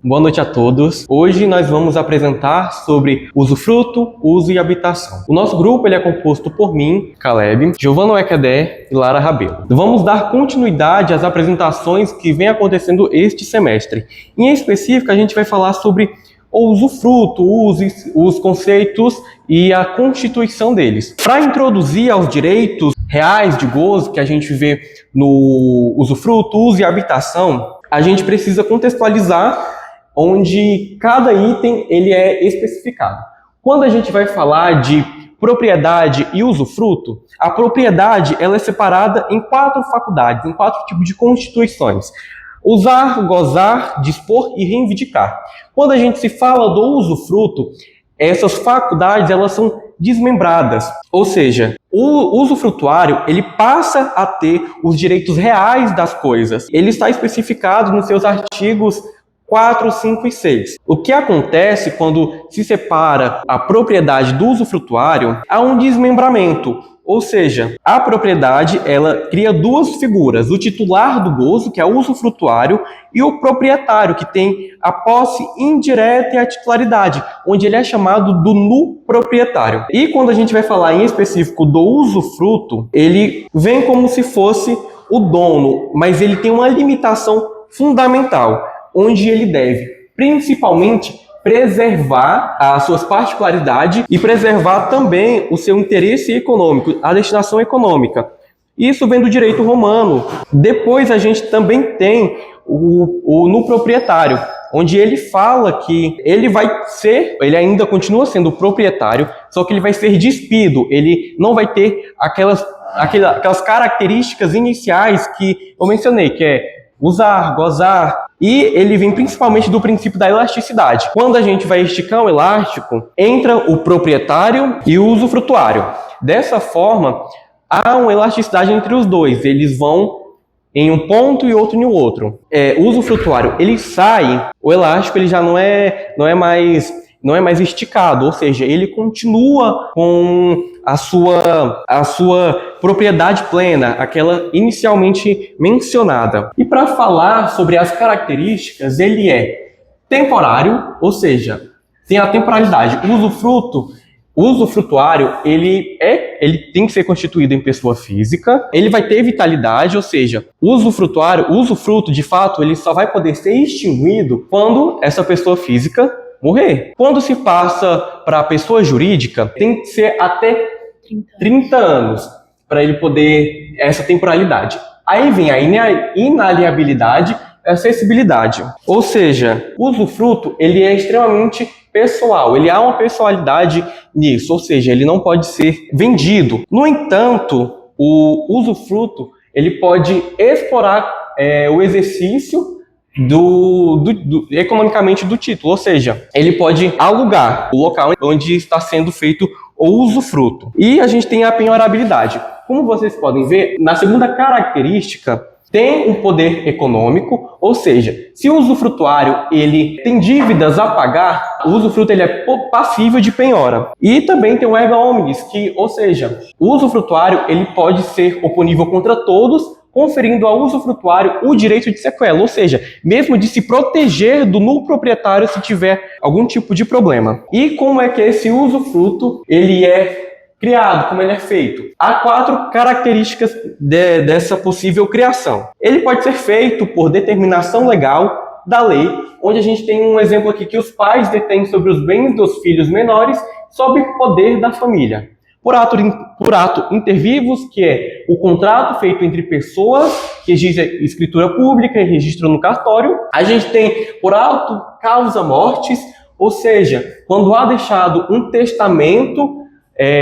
Boa noite a todos. Hoje nós vamos apresentar sobre usufruto, uso e habitação. O nosso grupo ele é composto por mim, Caleb, Giovanna Wekedé e Lara Rabelo. Vamos dar continuidade às apresentações que vem acontecendo este semestre. Em específico, a gente vai falar sobre o usufruto, os conceitos e a constituição deles. Para introduzir aos direitos reais de gozo que a gente vê no usufruto, uso e habitação, a gente precisa contextualizar onde cada item ele é especificado. Quando a gente vai falar de propriedade e usufruto, a propriedade ela é separada em 4 faculdades, em 4 tipos de constituições. Usar, gozar, dispor e reivindicar. Quando a gente se fala do usufruto, essas faculdades elas são desmembradas, ou seja, o usufrutuário ele passa a ter os direitos reais das coisas. Ele está especificado nos seus artigos 4, 5 e 6. O que acontece quando se separa a propriedade do usufrutuário? Há um desmembramento, ou seja, a propriedade ela cria 2 figuras, o titular do gozo, que é o usufrutuário, e o proprietário, que tem a posse indireta e a titularidade, onde ele é chamado do nu-proprietário. E quando a gente vai falar em específico do usufruto, ele vem como se fosse o dono, mas ele tem uma limitação fundamental, onde ele deve, principalmente, preservar as suas particularidades e preservar também o seu interesse econômico, a destinação econômica. Isso vem do direito romano. Depois a gente também tem o no proprietário, onde ele fala que ele ainda continua sendo proprietário, só que ele vai ser despido, ele não vai ter aquelas características iniciais que eu mencionei, que é usar, gozar, e ele vem principalmente do princípio da elasticidade. Quando a gente vai esticar um elástico, entra o proprietário e o usufrutuário. Dessa forma, há uma elasticidade entre os dois, eles vão em um ponto e outro em outro. O usufrutuário, ele sai, o elástico ele já não é mais esticado, ou seja, ele continua com a sua propriedade plena, aquela inicialmente mencionada. E para falar sobre as características, ele é temporário, ou seja, tem a temporalidade. O usufrutuário, ele tem que ser constituído em pessoa física, ele vai ter vitalidade, ou seja, o usufruto, de fato, ele só vai poder ser extinguido quando essa pessoa física morrer. Quando se passa para a pessoa jurídica, tem que ser até 30 anos para ele poder essa temporalidade. Aí vem a inaliabilidade e a acessibilidade. Ou seja, o usufruto ele é extremamente pessoal, ele há uma pessoalidade nisso, ou seja, ele não pode ser vendido. No entanto, o usufruto ele pode explorar o exercício economicamente do título, ou seja, ele pode alugar o local onde está sendo feito o usufruto. E a gente tem a penhorabilidade. Como vocês podem ver, na segunda característica, tem um poder econômico, ou seja, se o usufrutuário ele tem dívidas a pagar, o usufruto ele é passível de penhora. E também tem o erga omnes, ou seja, o usufrutuário ele pode ser oponível contra todos, conferindo ao usufrutuário o direito de sequela, ou seja, mesmo de se proteger do nulo proprietário se tiver algum tipo de problema. E como é que esse usufruto ele é criado, como ele é feito? Há 4 características dessa possível criação. Ele pode ser feito por determinação legal da lei, onde a gente tem um exemplo aqui que os pais detêm sobre os bens dos filhos menores sob poder da família. Por ato inter vivos, que é o contrato feito entre pessoas que exigem escritura pública e registro no cartório. A gente tem por ato causa mortis, ou seja, quando há deixado um testamento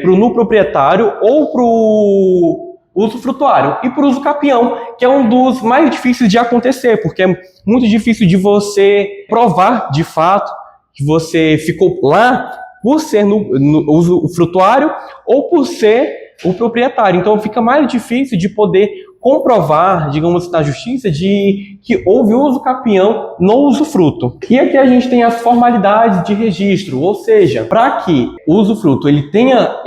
para o nulo proprietário ou para o usufrutuário. E por uso capião, que é um dos mais difíceis de acontecer, porque é muito difícil de você provar de fato que você ficou lá por ser no usufrutuário ou por ser o proprietário. Então fica mais difícil de poder comprovar, digamos, na justiça, de que houve uso capião no usufruto. E aqui a gente tem as formalidades de registro, ou seja, para que o usufruto ele tenha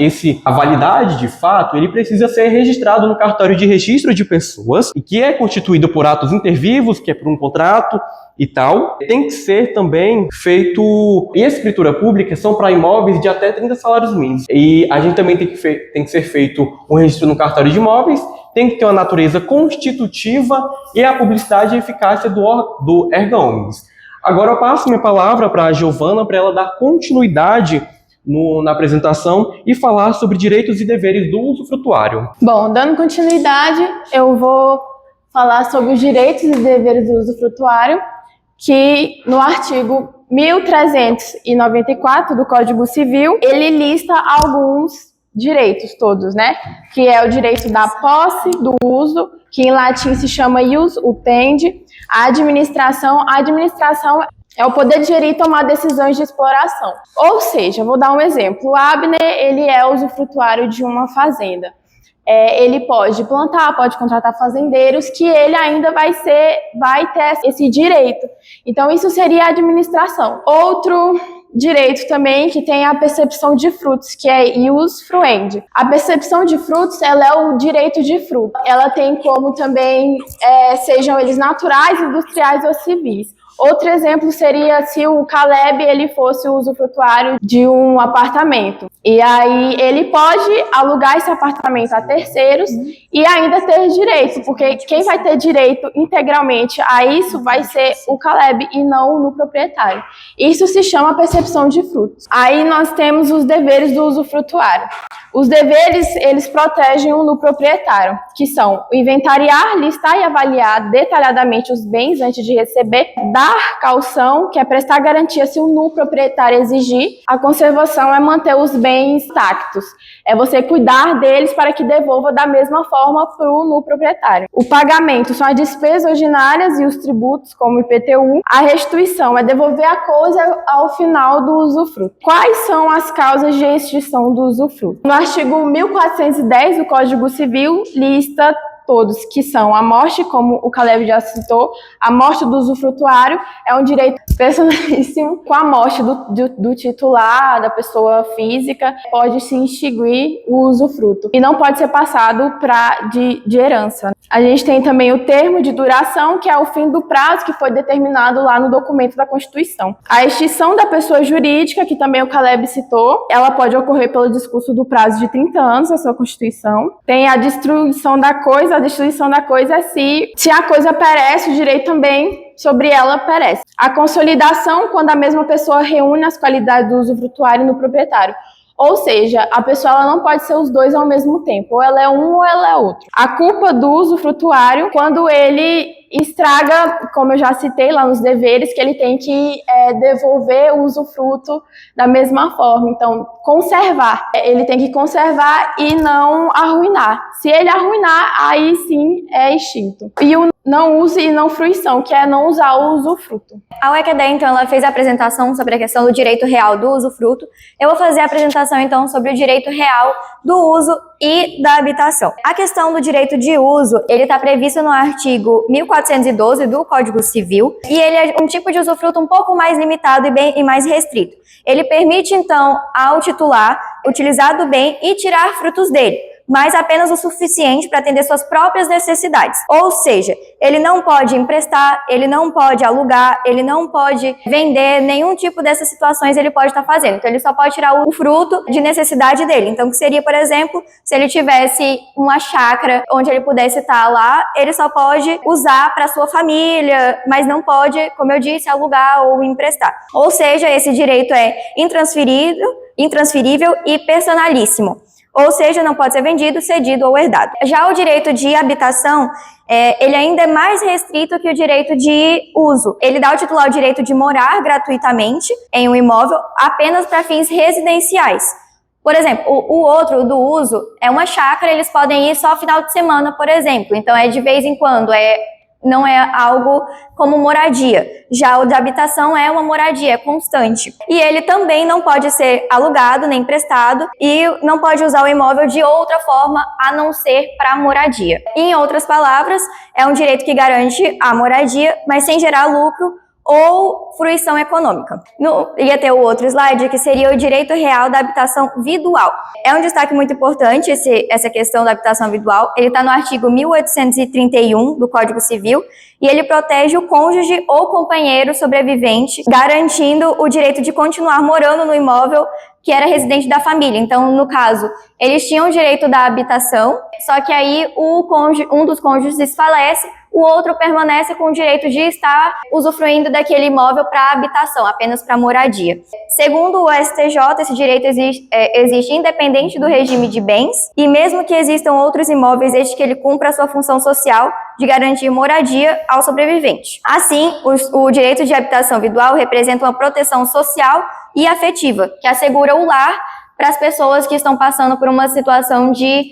a validade de fato, ele precisa ser registrado no cartório de registro de pessoas, que é constituído por atos intervivos, que é por um contrato e tal. Tem que ser também feito, e a escritura pública são para imóveis de até 30 salários mínimos. E a gente também tem que ser feito um registro no cartório de imóveis, tem que ter uma natureza constitutiva e a publicidade e eficácia do erga omnes. Agora eu passo minha palavra para a Giovana para ela dar continuidade na apresentação e falar sobre direitos e deveres do usufrutuário. Bom, dando continuidade, eu vou falar sobre os direitos e deveres do usufrutuário, que no artigo 1394 do Código Civil, ele lista alguns direitos todos, né? Que é o direito da posse, do uso, que em latim se chama ius utendi, a administração é o poder de gerir e tomar decisões de exploração. Ou seja, vou dar um exemplo. O Abner, ele é usufrutuário de uma fazenda. Ele pode plantar, pode contratar fazendeiros, que ele ainda vai ter esse direito. Então, isso seria a administração. Outro direito também que tem a percepção de frutos, que é ius fruendi. A percepção de frutos, ela é o direito de fruto. Ela tem como também, sejam eles naturais, industriais ou civis. Outro exemplo seria se o Caleb ele fosse o usufrutuário de um apartamento. E aí ele pode alugar esse apartamento a terceiros e ainda ter direito, porque quem vai ter direito integralmente a isso vai ser o Caleb e não o proprietário. Isso se chama percepção de frutos. Aí nós temos os deveres do usufrutuário. Os deveres, eles protegem o proprietário, que são inventariar, listar e avaliar detalhadamente os bens antes de receber, dar caução, que é prestar garantia se o proprietário exigir. A conservação é manter os bens intactos, é você cuidar deles para que devolva da mesma forma para o proprietário. O pagamento são as despesas ordinárias e os tributos, como o IPTU. A restituição é devolver a coisa ao final do usufruto. Quais são as causas de extinção do usufruto? No artigo 1410 do Código Civil, lista todos, que são a morte, como o Caleb já citou, a morte do usufrutuário é um direito personalíssimo. Com a morte do titular, da pessoa física, pode se extinguir o usufruto e não pode ser passado de herança. A gente tem também o termo de duração, que é o fim do prazo que foi determinado lá no documento da Constituição. A extinção da pessoa jurídica, que também o Caleb citou, ela pode ocorrer pelo discurso do prazo de 30 anos da sua Constituição. Tem a destruição da coisa. A destruição da coisa é se a coisa perece, o direito também sobre ela perece. A consolidação, quando a mesma pessoa reúne as qualidades do usufrutuário no proprietário. Ou seja, a pessoa ela não pode ser os dois ao mesmo tempo. Ou ela é um ou ela é outro. A culpa do usufrutuário, quando ele estraga, como eu já citei lá nos deveres, que ele tem que devolver o usufruto da mesma forma. Então, conservar. Ele tem que conservar e não arruinar. Se ele arruinar, aí sim é extinto. E o não use e não fruição, que é não usar o usufruto. A UECD, então, ela fez a apresentação sobre a questão do direito real do usufruto. Eu vou fazer a apresentação, então, sobre o direito real do uso e da habitação. A questão do direito de uso, ele está previsto no artigo 1412 do Código Civil, e ele é um tipo de usufruto um pouco mais limitado e mais restrito. Ele permite, então, ao titular utilizar do bem e tirar frutos dele, mas apenas o suficiente para atender suas próprias necessidades. Ou seja, ele não pode emprestar, ele não pode alugar, ele não pode vender, nenhum tipo dessas situações ele pode estar fazendo. Então, ele só pode tirar o fruto de necessidade dele. Então, que seria, por exemplo, se ele tivesse uma chácara onde ele pudesse estar lá, ele só pode usar para sua família, mas não pode, como eu disse, alugar ou emprestar. Ou seja, esse direito é intransferível e personalíssimo. Ou seja, não pode ser vendido, cedido ou herdado. Já o direito de habitação, ele ainda é mais restrito que o direito de uso. Ele dá ao titular o direito de morar gratuitamente em um imóvel apenas para fins residenciais. Por exemplo, o outro, do uso, é uma chácara, eles podem ir só final de semana, por exemplo. Então, é de vez em quando, não é algo como moradia. Já o de habitação é uma moradia, é constante. E ele também não pode ser alugado nem emprestado e não pode usar o imóvel de outra forma a não ser para moradia. Em outras palavras, é um direito que garante a moradia, mas sem gerar lucro ou fruição econômica. Ia ter o outro slide, que seria o direito real da habitação vidual. É um destaque muito importante essa questão da habitação vidual. Ele está no artigo 1831 do Código Civil e ele protege o cônjuge ou companheiro sobrevivente, garantindo o direito de continuar morando no imóvel que era residente da família. Então, no caso, eles tinham o direito da habitação, só que aí um dos cônjuges falece, o outro permanece com o direito de estar usufruindo daquele imóvel para habitação, apenas para moradia. Segundo o STJ, esse direito existe independente do regime de bens e mesmo que existam outros imóveis desde que ele cumpra a sua função social de garantir moradia ao sobrevivente. Assim, o direito de habitação vidual representa uma proteção social e afetiva, que assegura o lar para as pessoas que estão passando por uma situação de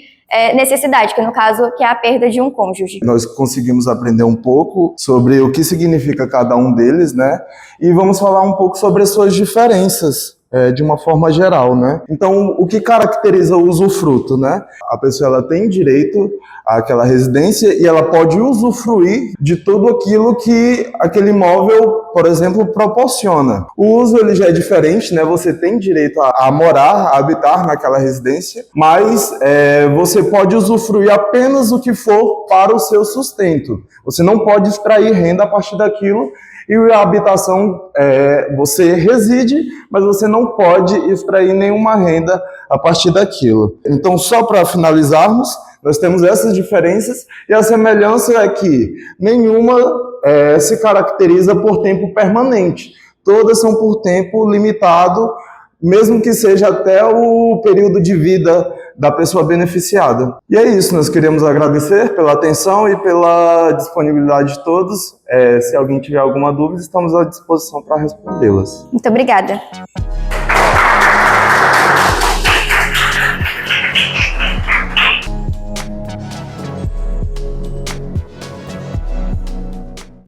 necessidade, que no caso que é a perda de um cônjuge. Nós conseguimos aprender um pouco sobre o que significa cada um deles, né? E vamos falar um pouco sobre as suas diferenças. De uma forma geral, né? Então, o que caracteriza o usufruto, né? A pessoa ela tem direito àquela residência e ela pode usufruir de tudo aquilo que aquele imóvel, por exemplo, proporciona. O uso ele já é diferente, né? Você tem direito a morar, a habitar naquela residência, mas você pode usufruir apenas o que for para o seu sustento. Você não pode extrair renda a partir daquilo. E a habitação, você reside, mas você não pode extrair nenhuma renda a partir daquilo. Então, só para finalizarmos, nós temos essas diferenças e a semelhança é que nenhuma se caracteriza por tempo permanente. Todas são por tempo limitado, mesmo que seja até o período de vida da pessoa beneficiada. E é isso, nós queremos agradecer pela atenção e pela disponibilidade de todos. Se alguém tiver alguma dúvida, estamos à disposição para respondê-las. Muito obrigada.